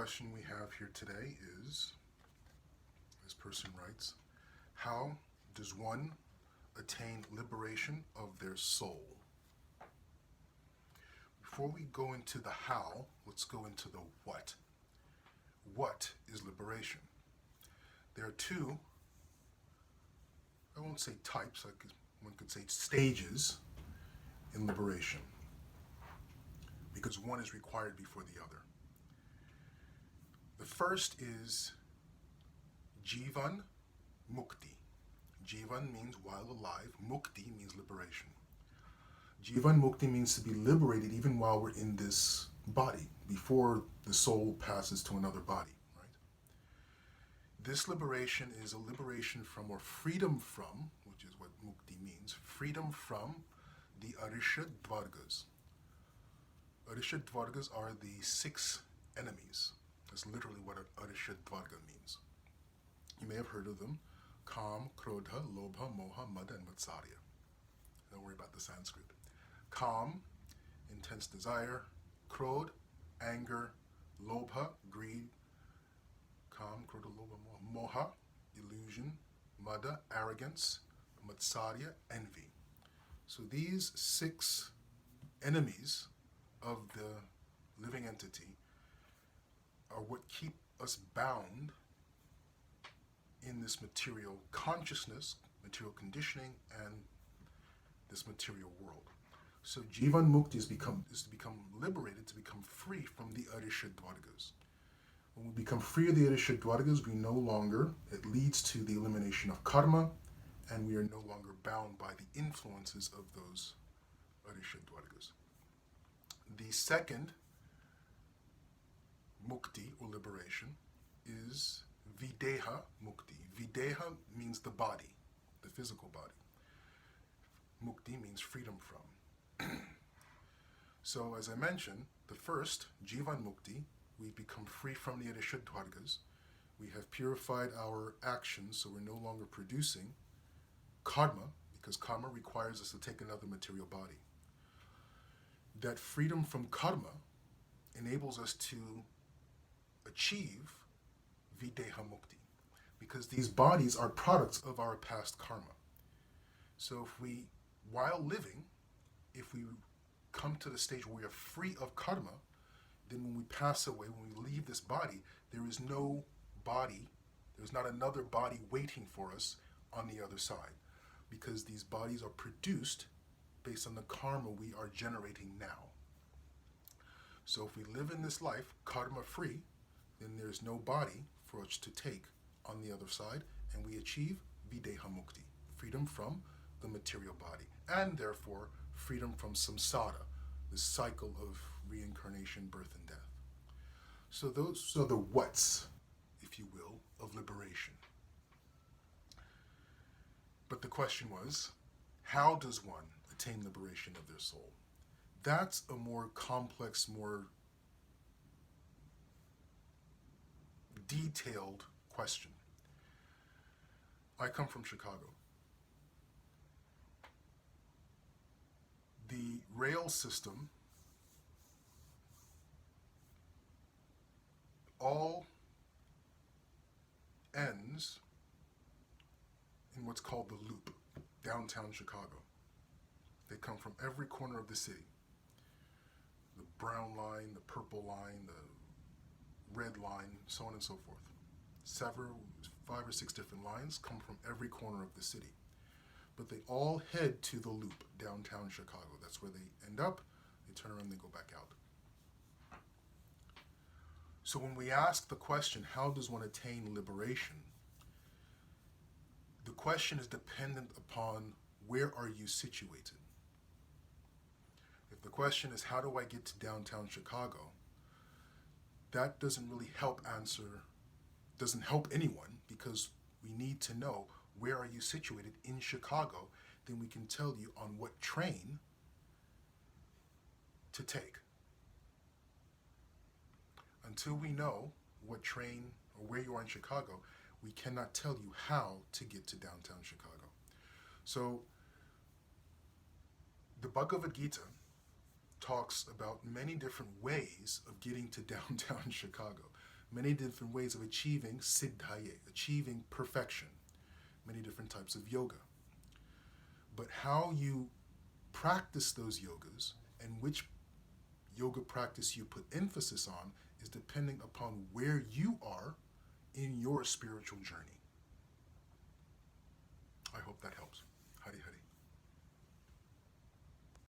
question we have here today is, this person writes, how does one attain liberation of their soul? Before we go into the how, let's go into the what. What is liberation? There are two, I won't say types, one could say stages in liberation, because one is required before the other. The first is Jivan Mukti. Jivan means while alive, Mukti means liberation. Jivan Mukti means to be liberated even while we're in this body, before the soul passes to another body. Right? This liberation is a liberation from, or freedom from, which is what Mukti means, freedom from the Arisha Dvargas. Arisha Dvargas are the 6 enemies. That's literally what Arisha Dvarga means. You may have heard of them: Kam, Krodha, Lobha, Moha, Mada, and Matsarya. Don't worry about the Sanskrit. Kam, intense desire; Krodh, anger; Lobha, greed; Kam, Krodha, Lobha, Moha, illusion; Mada, arrogance; Matsarya, envy. So these 6 enemies of the living entity are what keep us bound in this material consciousness, material conditioning, and this material world. So Jivan Mukti is to become liberated, to become free from the Arisha Dvargas. When we become free of the Arisha Dvargas, we no longer, it leads to the elimination of karma, and we are no longer bound by the influences of those Arisha Dvargas. The second Mukti, or liberation, is Videha Mukti. Videha means the body, the physical body. Mukti means freedom from. So, as I mentioned, the first, Jivan Mukti, we become free from the Arisha Dvargas. We have purified our actions, so we're no longer producing karma, because karma requires us to take another material body. That freedom from karma enables us to achieve Videha Mukti, because these bodies are products of our past karma. So if we, while living, if we come to the stage where we are free of karma, then when we pass away, when we leave this body, there is no body, there's not another body waiting for us on the other side, because these bodies are produced based on the karma we are generating now. So if we live in this life karma free, then there's no body for us to take on the other side, and we achieve Videha Mukti, freedom from the material body, and therefore freedom from samsara, the cycle of reincarnation, birth, and death. So those are the whats, if you will, of liberation. But the question was, how does one attain liberation of their soul? That's a more complex, more detailed question. I come from Chicago. The rail system all ends in what's called the Loop, downtown Chicago. They come from every corner of the city. The brown line, the purple line, the red line, so on and so forth. 5 or 6 different lines come from every corner of the city. But they all head to the Loop, downtown Chicago. That's where they end up. They turn around and they go back out. So when we ask the question, how does one attain liberation? The question is dependent upon where are you situated. If the question is, how do I get to downtown Chicago? That doesn't really doesn't help anyone, because we need to know where are you situated in Chicago, then we can tell you on what train to take. Until we know what train or where you are in Chicago, we cannot tell you how to get to downtown Chicago. So the Bhagavad Gita talks about many different ways of getting to downtown Chicago. many different ways of achieving siddhaya, achieving perfection, many different types of yoga. But how you practice those yogas and which yoga practice you put emphasis on is depending upon where you are in your spiritual journey. I hope that helps.